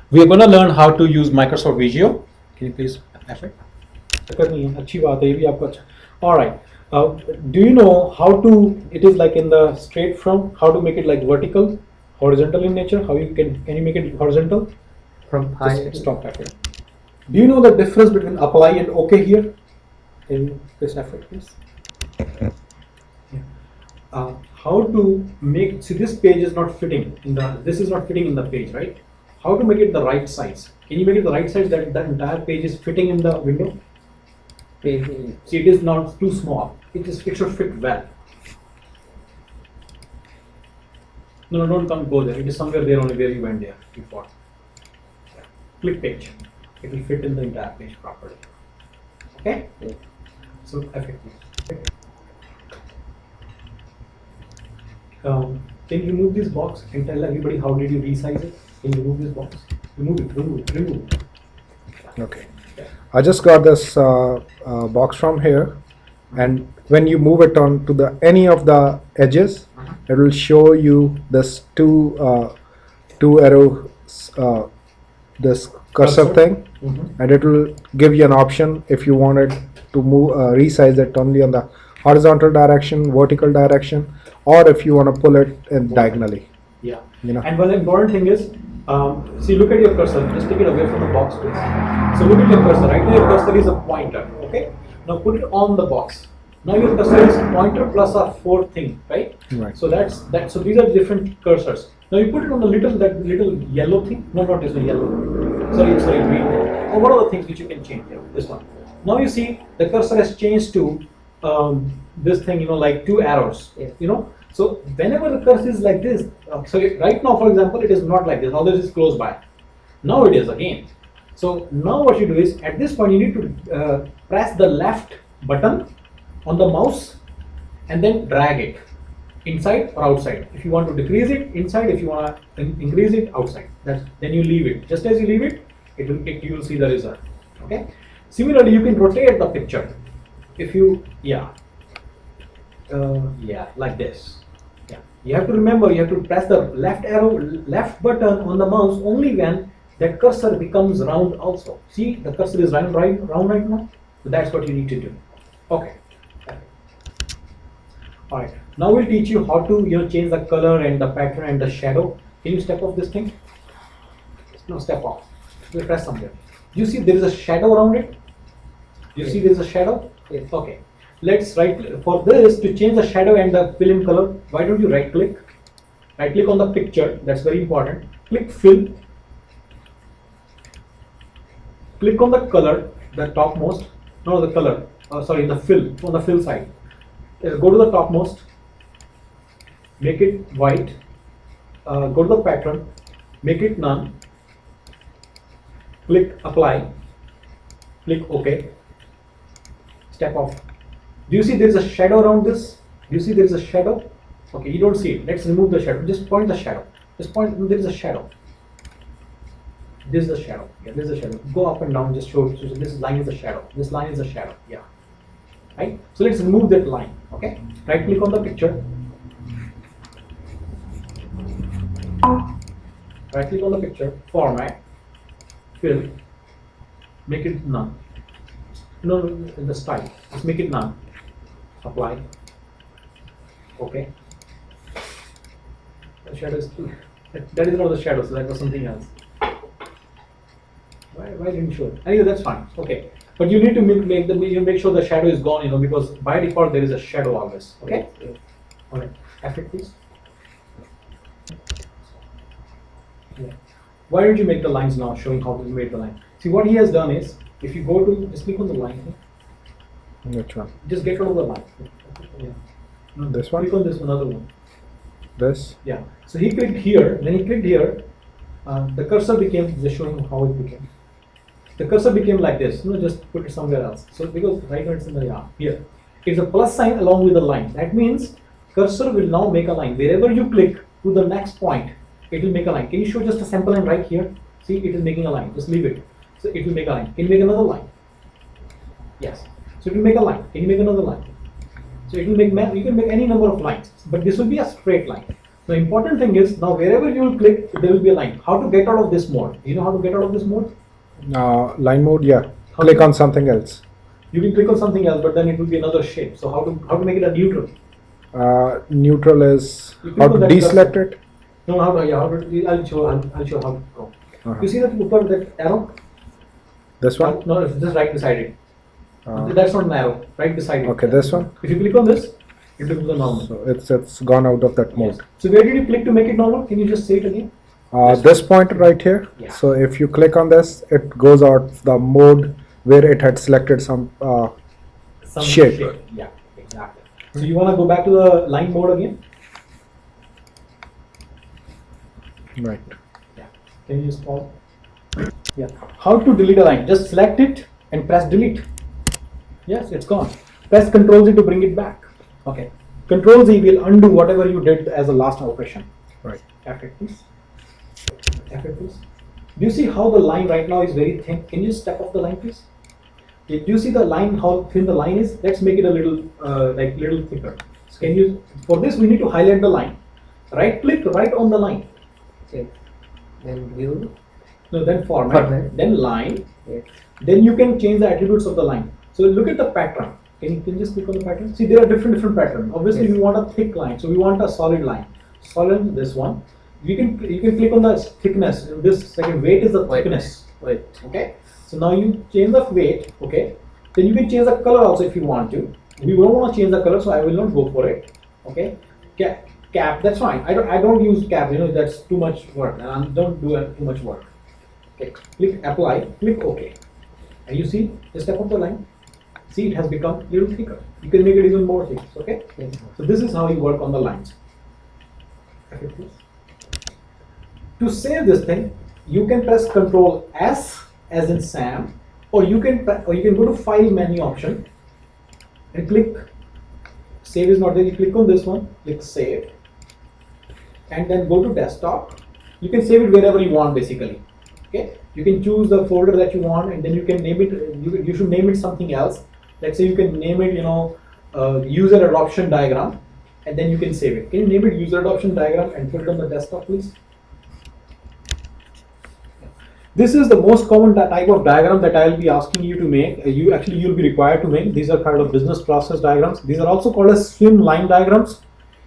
We are going to learn how to use Microsoft Visio. Can you please F it? करनी है, अच्छी बात है, ये भी आपको अच्छा. All right. Do you know how to? It is like in the straight from. How to make it like vertical, horizontal in nature? How you can you make it horizontal? From pi. Just stop that here. Do you know the difference between apply and OK here? Can you please F it, please? Yeah. How to make? See, this page is not fitting in the. This is not fitting in the page, right? How to make it the right size? Can you make it the right size that the entire page is fitting in the window? See, it is not too small. It should fit well. No, don't come go there. It is somewhere there only where you went there before. Yeah. Click page. It will fit in the entire page properly. Okay? Yeah. So effective. Can you remove this box and tell everybody how did you resize it? Can you remove this box? Remove it. Okay. I just got this box from here, and when you move it on to the any of the edges, it will show you this two arrow this cursor thing, and it will give you an option if you wanted to move resize it only on the horizontal direction, vertical direction, or if you want to pull it in diagonally. Yeah. You know. And one important thing is, see, look at your cursor. Just take it away from the box, please. So look at your cursor. Right now, your cursor is a pointer. Okay. Now put it on the box. Now your cursor is pointer plus a fourth thing, right? Right. So that's that. So these are different cursors. Now you put it on the little yellow thing. No, not this one, yellow. Sorry, green. Or what are the things which you can change here? This one. Now you see the cursor has changed to this thing. You know, like two arrows. Yes. You know. So whenever the cursor is like this, so right now, for example, it is not like this. Now this is close by. Now it is again. So now what you do is, at this point, you need to press the left button on the mouse and then drag it inside or outside. If you want to decrease it, inside. If you want to increase it, outside. Then you leave it. Just as you leave it, you will see the result. Okay. Similarly, you can rotate the picture. If you like this. Yeah, you have to remember, you have to press the left button on the mouse only when that cursor becomes round also. See, the cursor is round right now. So that's what you need to do. Okay. All right. Now we'll teach you how to change the color and the pattern and the shadow. Can you step off this thing? No, step off. We'll press somewhere. You see there is a shadow around it. You see there is a shadow. Yes. Okay. Let's for this to change the shadow and the fill in color. Why don't you right click on the picture? That's very important. Click fill. Click on the color, the topmost. No, the color. Sorry, the fill on the fill side. Go to the topmost. Make it white. Go to the pattern. Make it none. Click apply. Click OK. Step off. Do you see there is a shadow around this? Do you see there is a shadow? Okay, you don't see it. Let's remove the shadow. Just point the shadow. Just point. There is a shadow. This is the shadow. Yeah, this is the shadow. Go up and down. Just show. So this line is the shadow. This line is the shadow. Yeah. Right. So let's remove that line. Okay. Right click on the picture. Right click on the picture. Format. Fill. Make it none. No, the style. Just make it none. Apply. Okay. The shadow is that is not the shadow, so that was something else. Why didn't you show it? Anyway, that's fine. Okay. But you need to make sure the shadow is gone, because by default there is a shadow always. Okay? Yes. Alright. Effect please. Yeah. Why don't you make the lines now, showing how to make the line? See, what he has done is, if you go to just click on the line here. Which one? Just get rid of the line. Yeah. No, This one? Click on this another one. This? Yeah. So he clicked here, then he clicked here. The cursor became, just showing how it became. The cursor became like this. Just put it somewhere else. So because right now it's in the here. It's a plus sign along with the line. That means cursor will now make a line. Wherever you click to the next point, it will make a line. Can you show just a sample line right here? See, it is making a line. Just leave it. So it will make a line. Can you make another line? Yes. So it will make a line. Can you make another line? So it will make, you can make any number of lines, but this will be a straight line. The important thing is now wherever you will click, there will be a line. How to get out of this mode? Do you know how to get out of this mode? Line mode, yeah. How Click to- on something else. You can click on something else, but then it will be another shape. So how to make it a neutral? Neutral is You how click to on that deselect cursor. it. No, how to, yeah, how to, I'll show how to go. Uh-huh. You see that upper that arrow? This one. No, it's just right beside it. That's not an arrow. Right beside it. Okay, this one. If you click on this, it will be the normal. So it's gone out of that mode. So where did you click to make it normal? Can you just say it again? This point right here. Yeah. So if you click on this, it goes out the mode where it had selected some Some shape. Yeah, exactly. So you want to go back to the line mode again? Right. Yeah. Can you just pause? Yeah. How to delete a line? Just select it and press delete. Yes, it's gone. Press Ctrl Z to bring it back. Okay. Ctrl Z will undo whatever you did as a last operation. Right. F8 please. F8 please. Do you see how the line right now is very thin? Can you step off the line please? Okay, do you see the line, how thin the line is? Let's make it a little little thicker. So can you, for this we need to highlight the line. Right click right on the line. Okay. Then view. No, then format, Format. then line. Yes. Then you can change the attributes of the line. So look at the pattern. Can you just click on the pattern? See, there are different patterns. Obviously, Yes. we want a thick line, so we want a solid line. Solid, this one. You can click on the thickness. This second weight is the White. thickness. Wait. Okay. So now you change the weight. Okay. Then you can change the color also if you want to. We don't want to change the color, so I will not go for it. Okay. Cap. That's fine. I don't use cap. You know that's too much work, and I don't do too much work. Okay. Click apply. Click OK. And you see the step of the line. See, it has become a little thicker. You can make it even more thick. Okay. Yes. So this is how you work on the lines. Okay, please. To save this thing, you can press Ctrl S as in Sam, or you can go to File menu option and click. Save is not there. You click on this one. Click Save, and then go to Desktop. You can save it wherever you want, basically. Okay. You can choose the folder that you want, and then you can name it. You should name it something else. Let's say you can name it, user adoption diagram, and then you can save it. Can you name it user adoption diagram and put it on the desktop, please? This is the most common type of diagram that I'll be asking you to make. You'll be required to make. These are kind of business process diagrams. These are also called as swim line diagrams.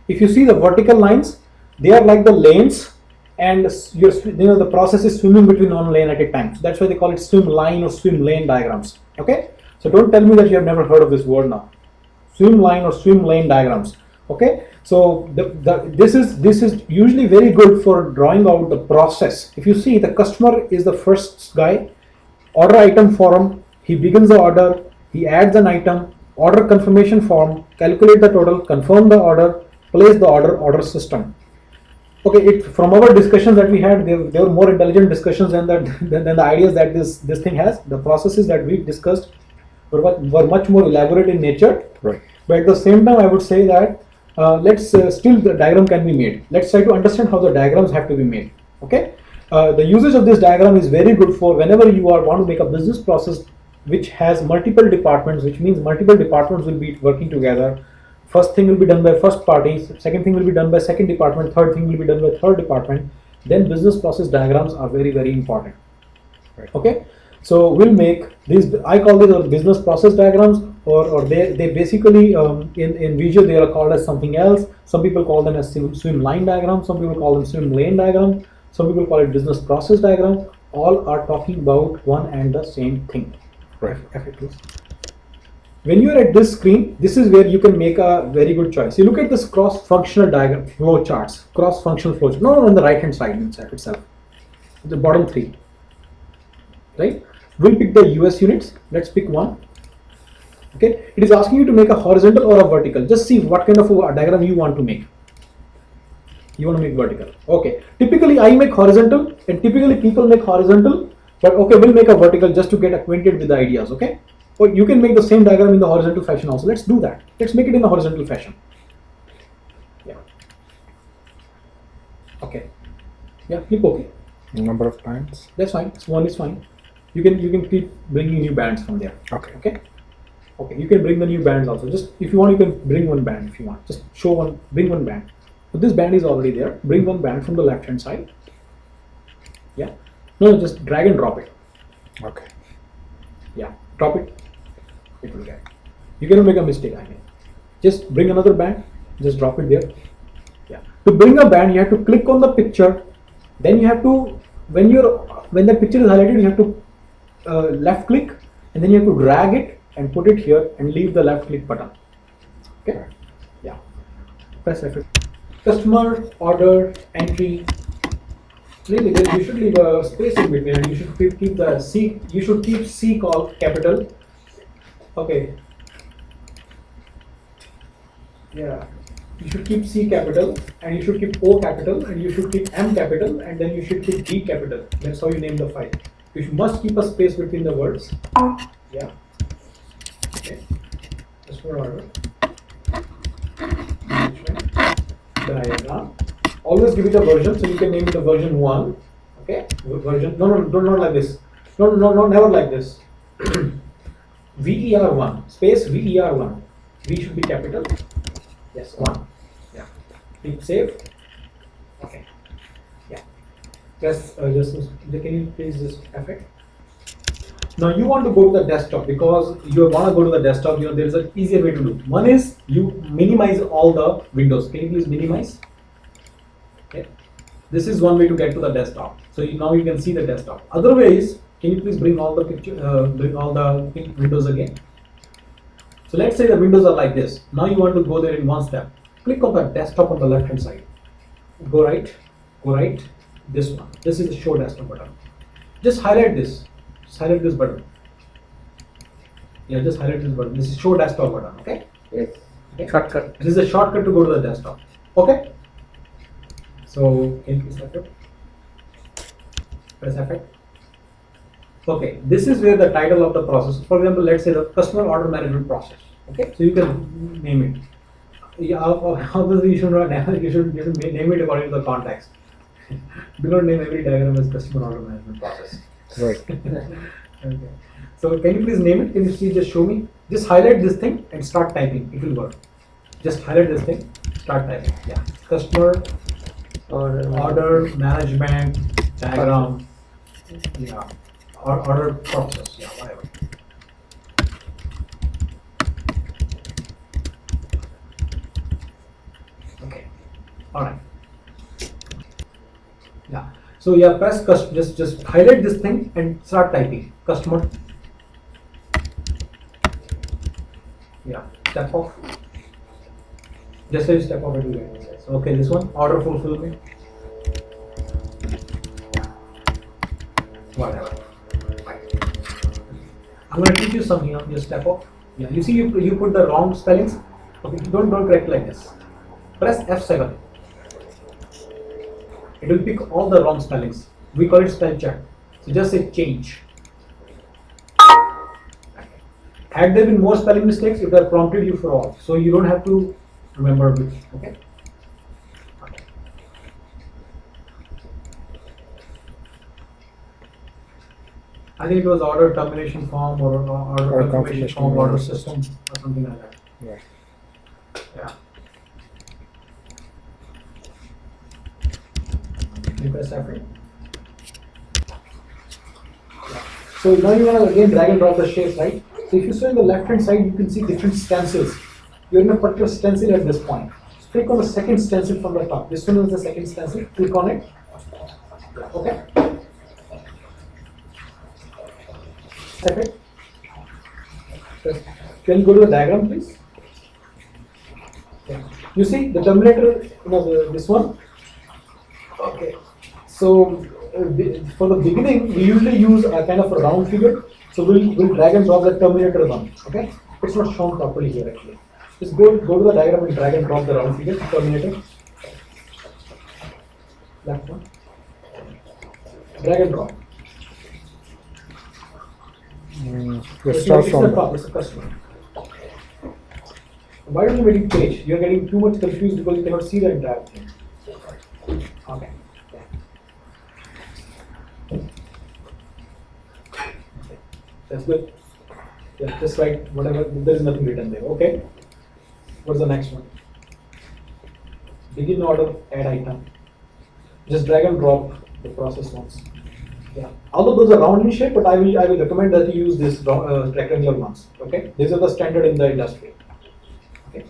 If you see the vertical lines, they are like the lanes, and the process is swimming between one lane at a time. So that's why they call it swim line or swim lane diagrams. Okay. So don't tell me that you have never heard of this word now. Swim line or swim lane diagrams. Okay. So this is usually very good for drawing out the process. If you see, the customer is the first guy. Order item form. He begins the order. He adds an item. Order confirmation form. Calculate the total. Confirm the order. Place the order system. Okay, from our discussions that we had, there were more intelligent discussions than the ideas that this thing has. The processes that we discussed were much more elaborate in nature. Right. But at the same time, I would say that still the diagram can be made. Let's try to understand how the diagrams have to be made. Okay. The usage of this diagram is very good for whenever you want to make a business process which has multiple departments, which means multiple departments will be working together. First thing will be done by first party, second thing will be done by second department, third thing will be done by third department. Then business process diagrams are very, very important. Right. Okay, so we'll make these. I call these business process diagrams, or they basically in Visual they are called as something else. Some people call them as swim line diagram. Some people call them swim lane diagram. Some people call it business process diagram. All are talking about one and the same thing. Right. When you are at this screen, this is where you can make a very good choice. You look at this cross-functional diagram flow charts, cross-functional flow chart. No, on the right-hand side itself, the bottom three. Right? We'll pick the US units. Let's pick one. Okay. It is asking you to make a horizontal or a vertical. Just see what kind of a diagram you want to make. You want to make vertical. Okay. Typically, I make horizontal, and typically people make horizontal. But okay, we'll make a vertical just to get acquainted with the ideas. Okay. Or you can make the same diagram in the horizontal fashion also. Let's do that. Let's make it in the horizontal fashion. Yeah. Okay. Yeah, click OK. Number of times. That's fine. One is fine. You can keep bringing new bands from there. Okay. Okay. Okay. You can bring the new bands also. Just if you want, you can bring one band if you want. Just show one. Bring one band. So this band is already there. Bring one band from the left hand side. Yeah. No, just drag and drop it. Okay. Yeah. Drop it. It will get. You're going to make a mistake, I mean. Just bring another band. Just drop it there. Yeah. To bring a band, you have to click on the picture. Then you have to, when the picture is highlighted, you have to left click, and then you have to drag it and put it here and leave the left click button. Okay. Yeah. Press F8. Customer order entry. Really, you should leave a space in between, and you should keep the C. You should keep C call capital. Okay. Yeah. You should keep C capital, and you should keep O capital, and you should keep M capital, and then you should keep D capital. That's how you name the file. You must keep a space between the words. Yeah. Okay. Customer order. Diagram. Always give it a version, so you can name it a version 1. Okay. Version. No, not like this. No, never like this. VER1 space VER1. V should be capital. Yes, 1. Yeah. Click save. Okay. Yeah. Just can you please just F8? Now you want to go to the desktop because you want to go to the desktop. There is an easier way to do. One is you minimize all the windows. Can you please minimize? Okay. This is one way to get to the desktop. So now you can see the desktop. Other way is, can you please bring all the bring all the windows again? So let's say the windows are like this. Now you want to go there in one step. Click on the desktop on the left hand side. Go right. This one. This is the show desktop button. Just highlight this. Just highlight this button. Yeah, just highlight this button. This is show desktop button. Okay. Yes. Okay. Shortcut. This is a shortcut to go to the desktop. Okay. So can you please F8? Press F8. Okay, this is where the title of the process. For example, let's say the customer order management process. Okay, so you can name it. Yeah, obviously you should not. You should name it according to the context. Do not name every diagram as customer order management process. Right. Okay. So can you please name it? Can you please just show me? Just highlight this thing and start typing. It will work. Just highlight this thing. Start typing. Yeah. Customer order management diagram. Yeah. Order process. Yeah. Whatever. Okay. All right. Yeah. So yeah, press just highlight this thing and start typing. Customer. Yeah. Step off. Just say step off and do it. So, okay, this one order fulfillment. Whatever. I'm going to teach you some here. Just step off. Yeah. You see, you put the wrong spellings. Okay. Don't correct like this. Press F7. It will pick all the wrong spellings. We call it spell check. So just say change. Had there been more spelling mistakes, it would have prompted you for all. So you don't have to remember which. Okay. I think it was order termination form or order confirmation form, order system or something like that. Yeah. Yeah. You press F8. So now you want to again drag and drop the shapes, right? So if you see on the left hand side, you can see different stencils. You're in a particular stencil at this point. Click on the second stencil from the top. This one is the second stencil. Click on it. Okay. Second. Can you go to the diagram, please? Okay. You see the terminator, this one. Okay. So for the beginning, we usually use a kind of a round figure. So we'll drag and drop the terminator one. Okay. It's not shown properly here actually. Just go to the diagram and drag and drop the round figure terminator. Left one. Drag and drop. Let's start from the top. It's a customer. Why don't you make it page? You're getting too much confused because you cannot see the entire thing. Okay. That's good. Yeah, just write whatever. There is nothing written there. Okay. What's the next one? begin order, add item. Just drag and drop the process once. Yeah. Although those are round in shape, but I will recommend that you use this rectangular ones. Okay. These are the standard in the industry. Okay.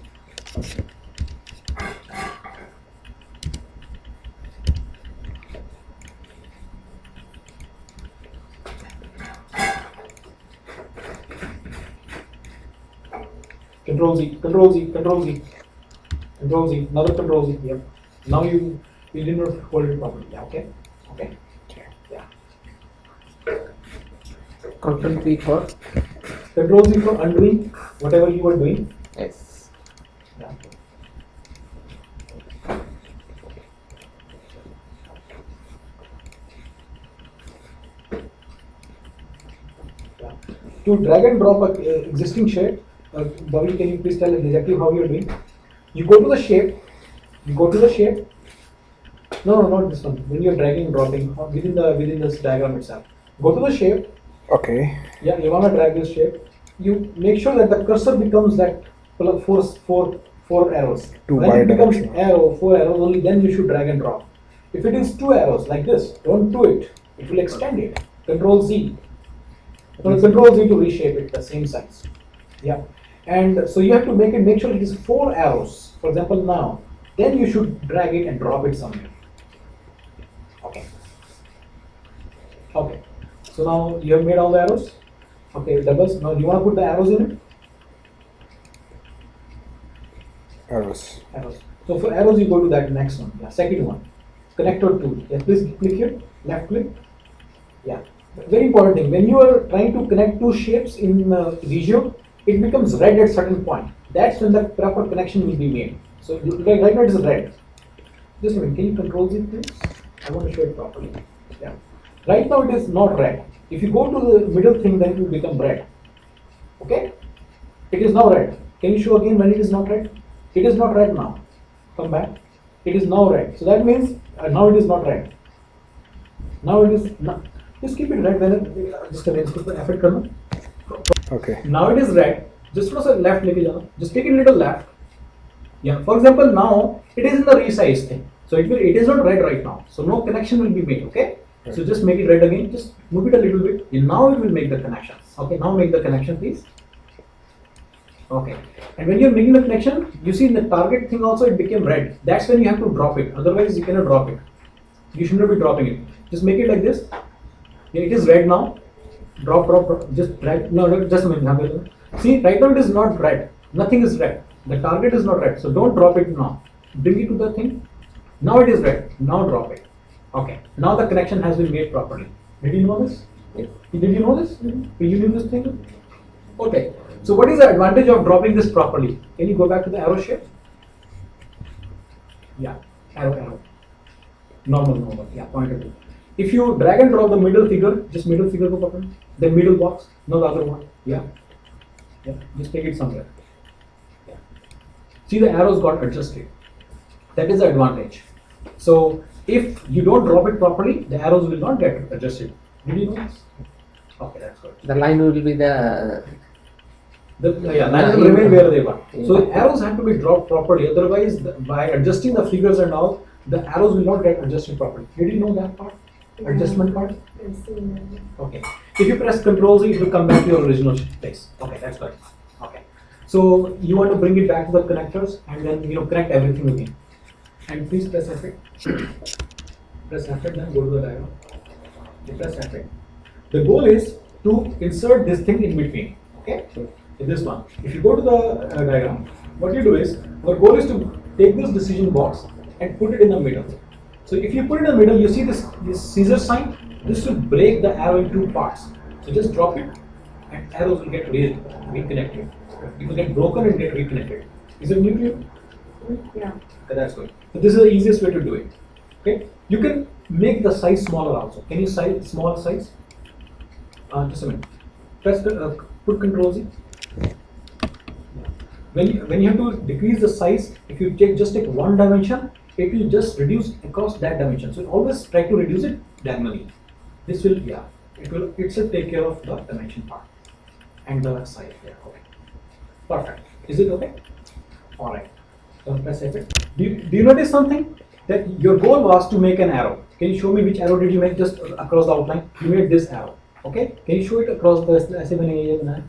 Control Z, Control Z, Control Z, Control Z, another Control Z. Yep. Now you did not hold it properly. Yeah. Okay. Okay. Yeah. Control P for Control Z for undoing whatever you were doing. yes. Yeah. Yeah. To drag and drop a existing shape, Bobby, can you please tell exactly how you are doing? You go to the shape. You go to the shape. No, not this one. When you are dragging and dropping within this diagram itself, go to the shape. Okay. Yeah, you want to drag this shape. You make sure that the cursor becomes that four arrows. Two When it becomes bidirectional. four arrows, only then you should drag and drop. If it is two arrows like this, don't do it. It will extend it. Control Z. Control Z to reshape it the same size. Yeah. And so you have to make sure it is four arrows. For example, now, then you should drag it and drop it somewhere. Okay. Okay. So now you have made all the arrows. Okay, doubles. Now do you want to put the arrows in it? Arrows. Arrows. So for arrows, you go to that next one. Yeah, second one. Connector tool. Yeah, please click here. Left click. Yeah. Very important thing. When you are trying to connect two shapes in Visio, it becomes red at certain point. That's when the proper connection will be made. So right now it is red. Just a minute. Can you control it, please? I want to show it properly. Yeah. Right now it is not red. If you go to the middle thing, then it will become red. Okay? It is now red. Can you show again when it is not red? It is not red now. Come back. It is now red. So that means now it is not red. Now it is not. Just keep it red. When just a minute. Effort करना. Okay. Now it is red. Just थोड़ा सा left लेके जाना. Just take it a little left. Yeah. For example, now it is in the resize thing. So it is not red right now. So no connection will be made. Okay. So just make it red again. Just move it a little bit. And now it will make the connection. Okay. Now make the connection, please. Okay. And when you're making the connection, you see in the target thing also it became red. That's when you have to drop it. Otherwise, you cannot drop it. You should not be dropping it. Just make it like this. Yeah, it is red now. Drop, drop, drop. Just drag. No, just a minute. See, right now it is not red. Nothing is red. The target is not red. So don't drop it now. Bring it to the thing. Now it is red. Now drop it. Okay. Now the connection has been made properly. Did you know this? Yes. Did you know this? Did you knew this thing? Okay. So what is the advantage of dropping this properly? Can you go back to the arrow shape? Yeah. Arrow, arrow. Normal. Yeah, pointer to. If you drag and drop the middle figure, just middle figure go button, then middle box, no the other one. Yeah. Yeah. Just take it somewhere. Yeah. See the arrows got adjusted. That is the advantage. So if you don't drop it properly, the arrows will not get adjusted. Did you know this? Okay, that's good. The line will be the Lines will remain where they were. So the arrows have to be dropped properly. Otherwise, by adjusting the figures and all, the arrows will not get adjusted properly. Did you know that part? Adjustment part? Okay. If you press Ctrl Z, it will come back to your original place. Okay, that's good. Okay. So you want to bring it back to the connectors and then connect everything again. And please press F8. Press F8, then go to the diagram. You press F8. The goal is to insert this thing in between. Okay. In this one. If you go to the diagram, what you do is, our goal is to take this decision box and put it in the middle. So if you put it in the middle, you see this scissor sign. This will break the arrow into two parts. So just drop it, and arrows will get reconnected. It will get broken and get reconnected. Is it new to you? Yeah. Okay, that's good. So this is the easiest way to do it. Okay. You can make the size smaller also. Can you size small size? Just a minute. Press put Ctrl Z. When you have to decrease the size, if you just take one dimension, it will just reduce across that dimension. So always try to reduce it diagonally. This will itself take care of the dimension part and the size. Yeah, okay. Perfect. Is it okay? All right. So press F8. Do you notice something? That your goal was to make an arrow. Can you show me which arrow did you make just across the outline? You made this arrow. Okay? Can you show it across the ऐसे मैंने ये बनाया.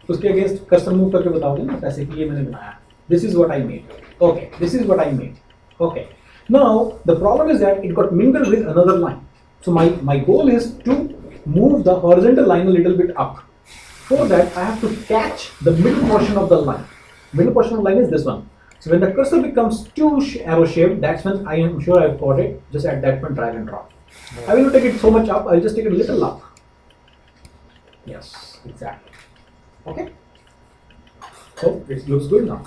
उसके against cursor move करके बताओगे ना ऐसे कि ये मैंने बनाया. This is what I made. Okay. This is what I made. Okay. Now the problem is that it got mingled with another line. So my goal is to move the horizontal line a little bit up. For that I have to catch the middle portion of the line. Middle portion of the line is this one. So when the cursor becomes too arrow shaped, that's when I am sure I've got it. Just at that point, drag and drop. I will not take it so much up. I'll just take it a little up. Yes, exactly. Okay. So it looks good now.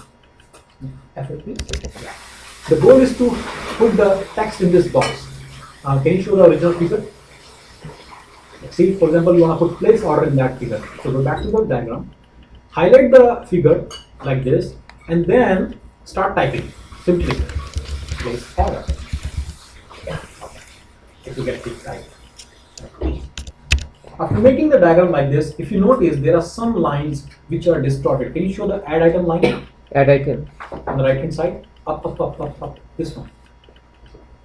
F8 please. Yeah. The goal is to put the text in this box. Can you show the original figure? See, for example, you want to put place order in that figure. So go back to the diagram. Highlight the figure like this, and then start typing. Simply place order. Yeah. Okay. If you get it right. After making the diagram like this, if you notice there are some lines which are distorted. Can you show the add item line Add item. on the right hand side? Up, up, up, up, up. This one.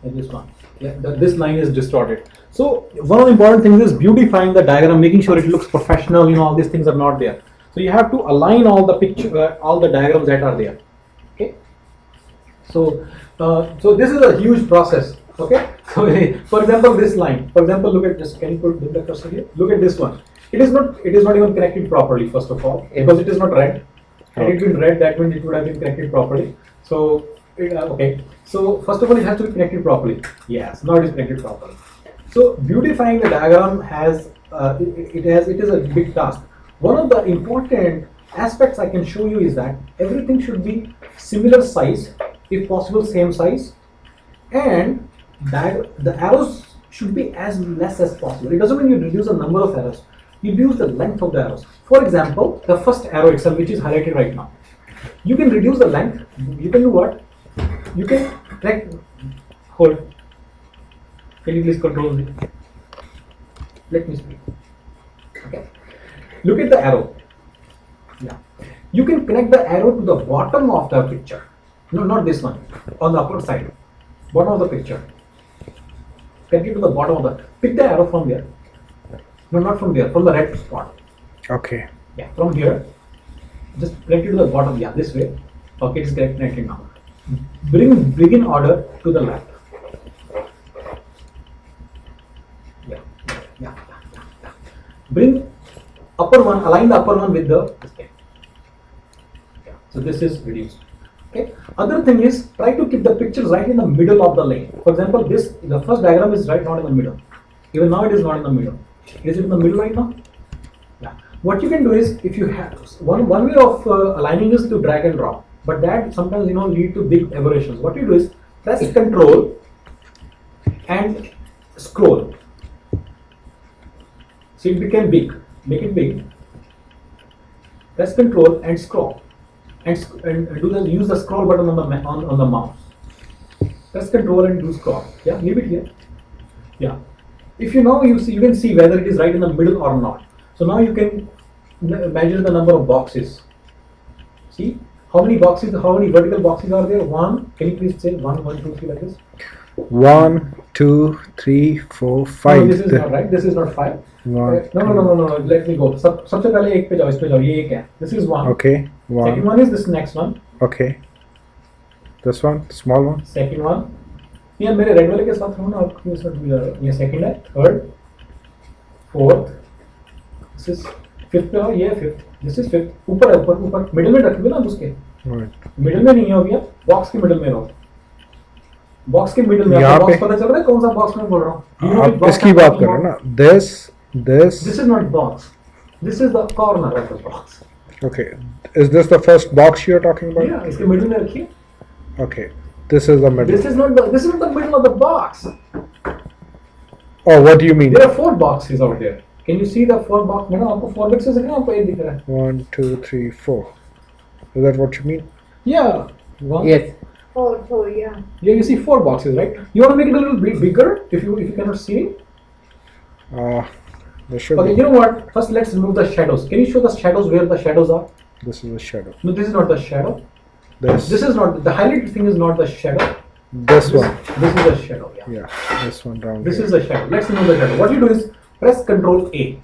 And this one. Yeah, this line is distorted. So one of the important things is beautifying the diagram, making sure it looks professional. You know, all these things are not there. So you have to align all the picture, all the diagrams that are there. Okay. So, so this is a huge process. Okay. So, for example, this line. For example, look at this. Can you put the cursor here? Look at this one. It is not even connected properly. First of all, because it is not red. Had it been red, that means it would have been connected properly. So, okay. So first of all, it has to be connected properly. Yes. Now it is connected properly. So beautifying the diagram has it is a big task. One of the important aspects I can show you is that everything should be similar size, if possible same size, and that the arrows should be as less as possible. It doesn't mean you reduce the number of arrows, you reduce the length of the arrows. For example, the first arrow itself, which is highlighted right now, you can reduce the length. You can do what? You can hold. Can you please control me? Let me speak. Okay. Look at the arrow. Yeah. You can connect the arrow to the bottom of the picture. No, not this one. On the upper side. Bottom of the picture. Connect it to the bottom of the. Pick the arrow from there. No, not from there. From the red spot. Okay. Yeah. From here. Just connect it to the bottom. Yeah. This way. Okay. It's connected now. Bring order to the left. Yeah. Bring upper one, align the upper one with the this thing. Yeah. So this is reduced. Okay. Other thing is try to keep the pictures right in the middle of the lane. For example, the first diagram is right not in the middle. Even now it is not in the middle. Is it in the middle right now? Yeah. What you can do is if you have one way of aligning is to drag and drop, but that sometimes lead to big aberrations. What you do is press Control and scroll. So it became big. Make it big. Press Control and scroll, and use the scroll button on the mouse. Press Control and do scroll. Yeah, leave it here. Yeah. If you can see whether it is right in the middle or not. So now you can measure the number of boxes. See how many vertical boxes are there? One. Can you please say 1, 1, 2, 3 like this? 1, 2, 3, 4, 5. No, this is not right. This is not 5. One, No. Let me go. सबसे पहले एक पे जाओ, इस पे जाओ. ये एक है. This is 1. Okay. 1. Second one is this next one. Okay. This one, small one. Second one. ये मेरे रेड वाले के साथ रहो ना, आपको ये साथ भी जा रहा है. ये second है. Third. Fourth. This is fifth पे हो. ये fifth. This is fifth. ऊपर है, ऊपर. Middle में रखोगे ना उसके. Right. Middle में नहीं हो गया. Box के middle में रहो. Box के middle में. यहाँ आपको box पे- पता चल रहा है कौन सा box में बोल रहा हूँ? आप इसकी बात कर रहे हो ना? This. This is not box. This is the corner of the box. Okay. Is this the first box you're talking about? Yeah, इसके middle में रखिए. Okay. This is the middle. This is not the middle of the box. Oh, what do you mean? There are 4 boxes out there. Can you see the 4 box? मैंने आपको 4 boxes दिख रहे हैं, आपको एक दिख रहा है. 1, 2, 3, 4. Is that what you mean? Yeah. One. Yes. Oh, yeah. Yeah, you see 4 boxes, right? You want to make it a little bit bigger if you cannot see it. There should Okay, be. you know what? First, let's remove the shadows. Can you show the shadows where the shadows are? This is a shadow. No, this is not the shadow. This is not the highlighted thing is not the shadow. This one. This is a shadow. Yeah. Yeah, this one down This here. is a shadow. Let's remove the shadow. What you do is press Ctrl A.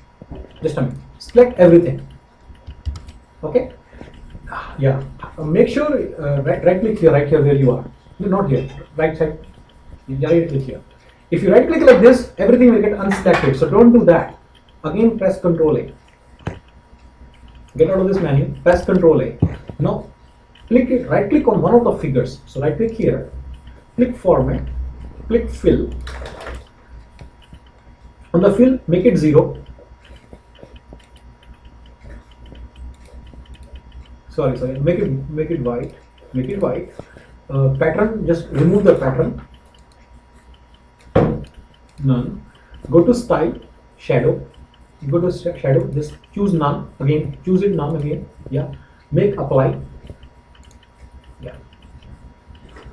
Just a minute. Select everything. Okay. Yeah. Make sure right click here, right here where you are. No, not here. Right side. Right click here. If you right click like this, everything will get unselected. So don't do that. Again, press Ctrl A. Get out of this menu. Press Ctrl A. Now, click it. Right click on one of the figures. So right click here. Click Format. Click Fill. On the fill, make it 0. Sorry. Make it white. Make it white. Pattern. Just remove the pattern. None. Go to Style. Shadow. You go to Shadow. Just choose None. Again. Choose it None again. Yeah. Make Apply. Yeah.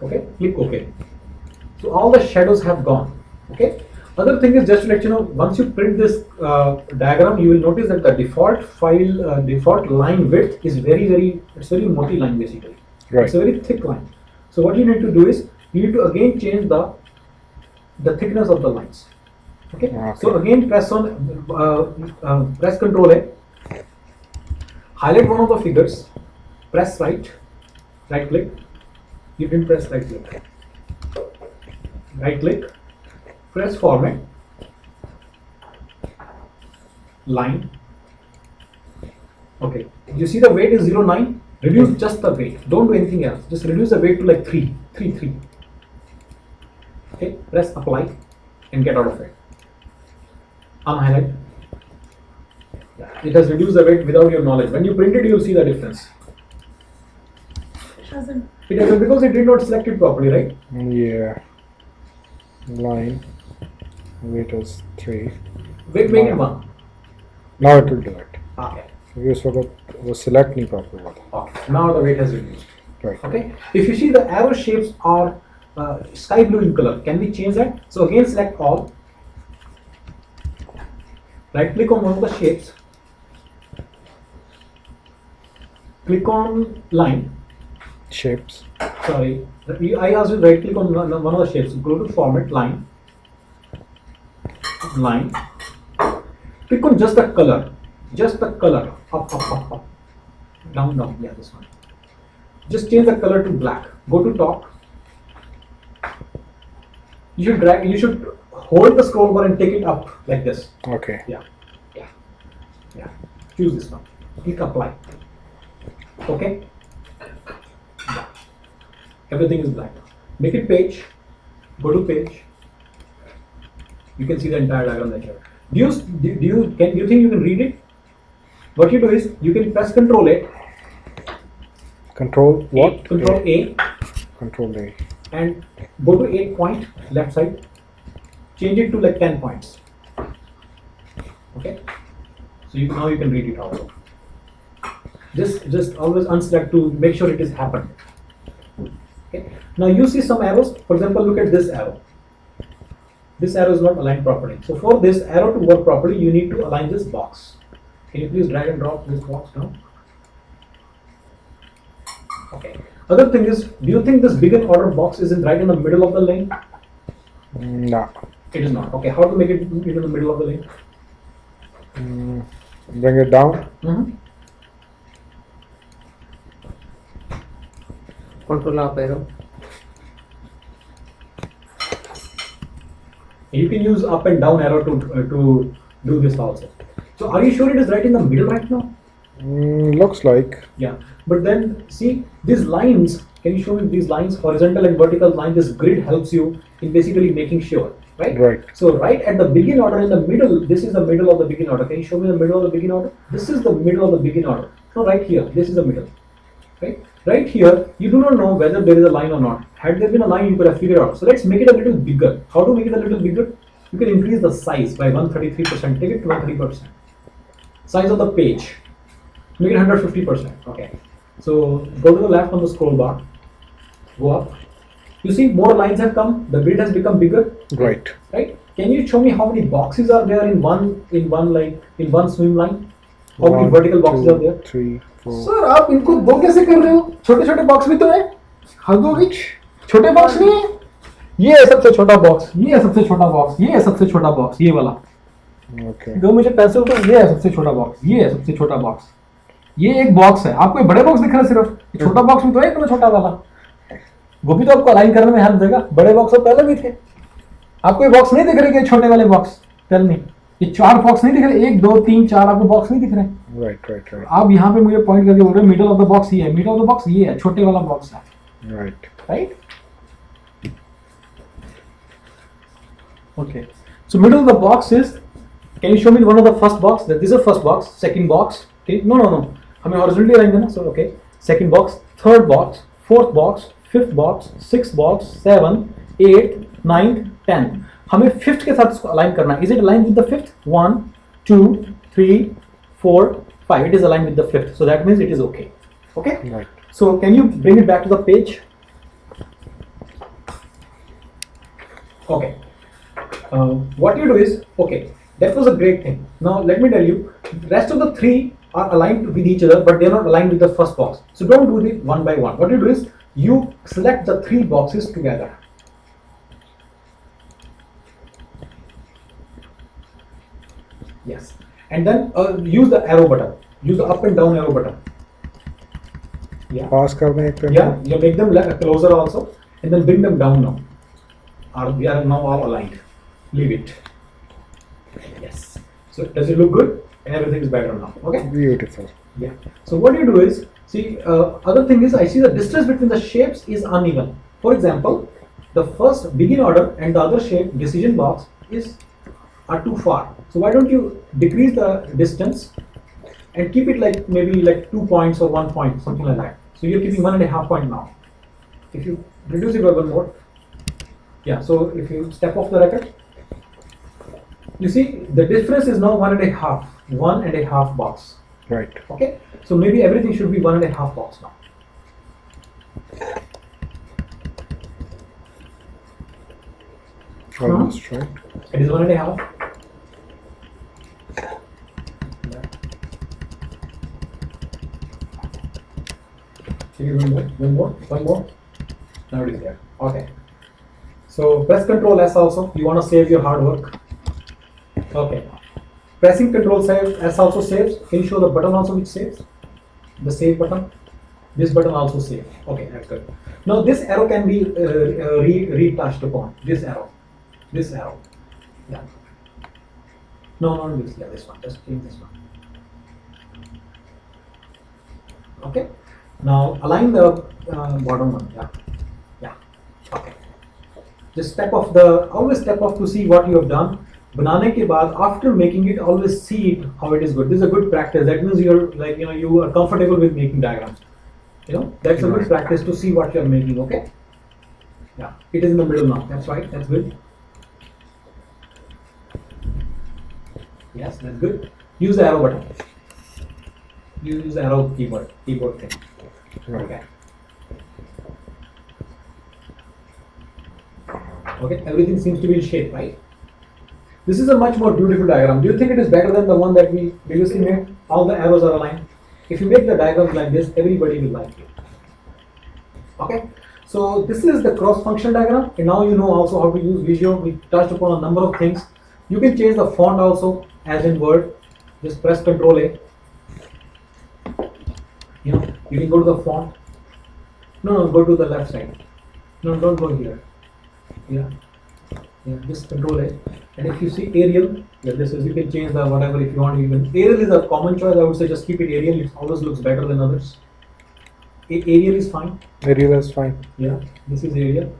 Okay. Click OK. So all the shadows have gone. Okay. Other thing is just to let you know, once you print this diagram, you will notice that the default file, default line width is it's very multi line basically. Right. It's a very thick line. So what you need to do is, you need to again change the thickness of the lines. Okay. Okay. So again press on, press Ctrl A, highlight one of the figures, press right click, you didn't press right click, press Format, line. Okay, you see the weight is 0.9. Reduce just the weight. Don't do anything else. Just reduce the weight to like 3. Okay, press Apply and get out of it. Unhighlight. Yeah, it has reduced the weight without your knowledge. When you print it, you will see the difference. It doesn't because it did not select it properly, right? Yeah. Line. Weight is 3. Weight make it 1. Now it will do it. Okay. Because forgot was select नहीं proper हुआ था. Okay. Now the weight has reduced. Right. Okay. If you see the arrow shapes are sky blue in color, can we change that? So again select all. Right click on one of the shapes. Click on line. Shapes. Sorry, I asked you right click on one of the shapes. Go to Format, Line. Click on just the color. Up. Down. Yeah, this one. Just change the color to black. Go to top. You should drag. You should hold the scroll bar and take it up like this. Okay. Yeah. Choose this one. Click Apply. Okay. Yeah. Everything is black. Make it page. Go to page. You can see the entire diagram that here. Do you think you can read it? What you do is you can press Ctrl A. Control what? Ctrl A. Control A. And go to 8 point left side. Change it to like 10 points. Okay. So now you can read it also. Just always unselect to make sure it is happened. Okay. Now you see some arrows. For example, look at this arrow. This arrow is not aligned properly. So for this arrow to work properly, you need to align this box. Can you please drag and drop this box down? Okay. Other thing is, do you think this begin order box is right in the middle of the lane? No. It is not. Okay. How to make it in the middle of the lane? Bring it down. Control up arrow. You can use up and down arrow to do this also. So are you sure it is right in the middle right now? Looks like. Yeah. But then see these lines. Can you show me these lines? Horizontal and vertical line. This grid helps you in basically making sure. Right? Right. So right at the begin order in the middle, this is the middle of the begin order. Can you show me the middle of the begin order? This is the middle of the begin order. So right here, this is the middle. Right? Right here, you do not know whether there is a line or not. Had there been a line, you could have figured out. So let's make it a little bigger. How to make it a little bigger? You can increase the size by 133%. Take it to 130%. Size of the page. Make it 150%. Okay. So go to the left on the scroll bar. Go up. You see more lines have come. The grid has become bigger. Right. Right? Can you show me how many boxes are there in one swim line? How many vertical boxes are there? 3, sir आप इनको दो कैसे कर रहे हो? छोटे छोटे box भी तो है, हद हो गई। छोटे बॉक्स नहीं है, ये है सबसे छोटा बॉक्स, ये है सबसे छोटा बॉक्स, ये है सबसे छोटा बॉक्स, ये वाला। Okay. दो मुझे पेंसिल तो ये है सबसे छोटा बॉक्स, ये है सबसे छोटा बॉक्स, ये एक बॉक्स है। आपको ये बड़े बॉक्स दिख रहा है सिर्फ, ये छोटा बॉक्स भी तो है इतना छोटा वाला, वो भी तो आपको अलाइन करने में हेल्प देगा। बड़े बॉक्स तो पहले भी थे, आपको ये बॉक्स नहीं दिख रहे कि छोटे वाले बॉक्स? टेल मी, ये 4 बॉक्स नहीं दिख रहे? 1 2 3 4 आपको बॉक्स नहीं दिख रहे? Right, right, right. आप यहाँ पे मुझे पॉइंट करके बोल रहे हो मिडल ऑफ द बॉक्स ये है, मिडल ऑफ द बॉक्स ये है, छोटे वाला बॉक्स है, Right. Right? Okay, so middle of the box is, can you show me one of the first box? That this is the first box, second box. Okay, no, हमें horizontally arrange करना. So okay, second box, third box, fourth box, fifth box, sixth box, 7, 8, 9, 10. हमें fifth के साथ इसको align करना. Is it aligned with the fifth? 1, 2, 3, 4, 5. It is aligned with the fifth. So that means it is okay. Okay. Right. So can you bring it back to the page? Okay. What you do is, okay, that was a great thing. Now let me tell you, the rest of the 3 are aligned with each other, but they are not aligned with the first box. So don't do it one by one. What you do is, you select the 3 boxes together. Yes, and then use the arrow button. Use the up and down arrow button. Yeah. Pass करने एक Yeah, you make them closer also, and then bring them down now. We are now all aligned. Leave it. Yes. So does it look good? Everything is better now. Okay. Beautiful. Yeah. So what you do is, see, other thing is, I see the distance between the shapes is uneven. For example, the first begin order and the other shape decision box are too far. So why don't you decrease the distance and keep it like maybe like 2 points or 1 point, something like that. So you're keeping 1.5 point now. If you reduce it by 1 more, yeah. So if you step off the record, you see the difference is now 1.5 box. Right. Okay, so maybe everything should be 1.5 box now. Almost right. It is 1.5. Take it one more. Now it is there. Okay. So press Control S also. You want to save your hard work. Okay. Pressing Control S also saves. Can you show the button also which saves? The save button. This button also saves. Okay, that's good. Now this arrow can be retouched upon. This arrow. Yeah. No, not this. Yeah, this one. Just change this one. Okay. Now align the bottom one. Yeah. Okay. Just always step off to see what you have done. Banane ke baad, after making it, always see it how it is good. This is a good practice. That means you're like, you are comfortable with making diagrams. That's a good practice to see what you're making. Okay. Yeah. It is in the middle now. That's right. That's good. Yes, that's good. Use the arrow button. Use the arrow keyboard thing. Okay. Okay, everything seems to be in shape, right? This is a much more beautiful diagram. Do you think it is better than the one that we previously made? All the arrows are aligned. If you make the diagrams like this, everybody will like it. Okay, so this is the cross-function diagram, and now you know also how to use Visio. We touched upon a number of things. You can change the font also, as in Word. Just press Ctrl A. You can go to the font. No, go to the left side. No, don't go here. Yeah, just Control A. And if you see Arial, this is, you can change the whatever if you want. Even Arial is a common choice. I would say just keep it Arial. It always looks better than others. Arial is fine. Arial is fine. Yeah, this is Arial.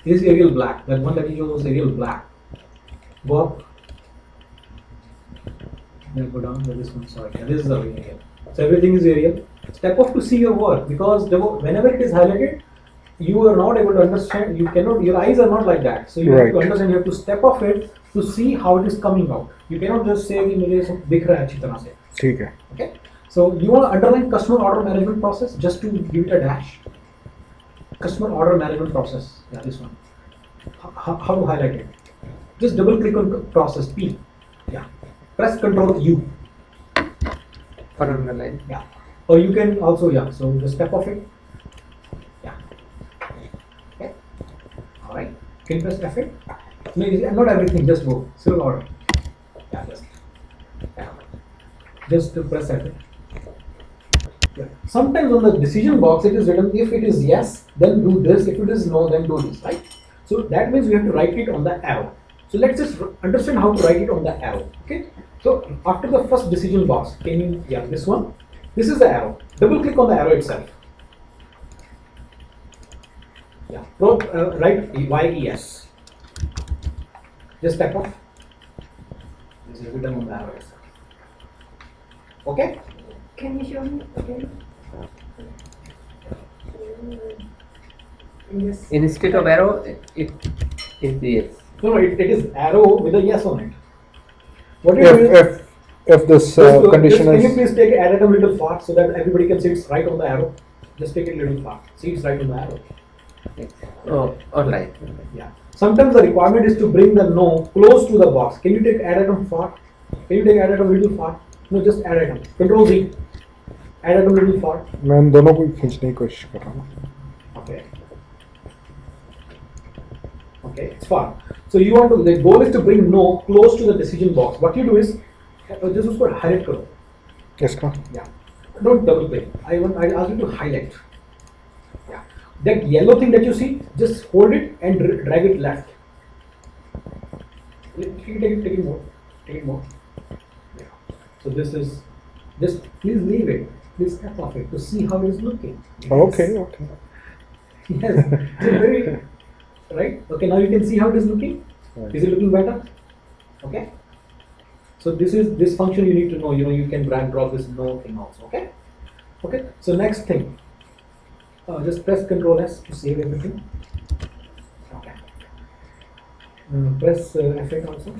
This is Arial black. That one that you chose was Arial black. Go up. Then go down. This one. Sorry. Yeah, this is Arial. So everything is Arial. Step off to see your work, because whenever it is highlighted, you are not able to understand. You cannot. Your eyes are not like that. So you have to understand. You have to step off it to see how it is coming out. You cannot just say कि मुझे सब दिख रहा है अच्छी तरह से. ठीक है. Okay. So you want to underline customer order management process just to give it a dash. Customer order management process. Yeah, this one. How to highlight it? Just double click on process P. Yeah. Press Ctrl U. For underline. Yeah. Or you can also, yeah, so just step off it. Yeah. Okay. All right. Can you press F8? No, not everything, just go. Still order. Yeah, just to press F8. Yeah. Sometimes on the decision box it is written if it is yes, then do this. If it is no, then do this, right? So that means we have to write it on the arrow. So let's just understand how to write it on the arrow. Okay. So after the first decision box, can you, yeah, this one. This is the arrow. Double click on the arrow itself. Yeah. Write YES. Just tap off. This is written on the arrow itself. Okay. Can you show me again? Yes. Instead of arrow, it is yes. No, it is arrow with a yes on it. What you do is, If this condition can you is please take add a little far so that everybody can see it's right on the arrow? Just take it a little far. See, it's right on the arrow. Oh, all right. Yeah. Sometimes the requirement is to bring the no close to the box. Can you take add item far? Can you take add item little far? No, just add item. Control Z. Add item little far. मैं इन दोनों को खींचने की कोशिश कर रहा हूँ. Okay. Okay, it's far. So you want to, the goal is to bring no close to the decision box. What you do is just उसको highlight करो. इसका Yeah. Don't double click. I ask you to highlight. Yeah. That yellow thing that you see, just hold it and drag it left. Take it more. Take it more. Yeah. So this is, just please leave it. Please tap off it to see how it is looking. Yes. okay. Yes. It's very, right? Okay, now you can see how it is looking. Right. Is it looking better? Okay. So this function you need to know. You can drag and drop this no thing also. Okay. Okay. So next thing, just press Ctrl S to save everything. Okay. Press F8 also.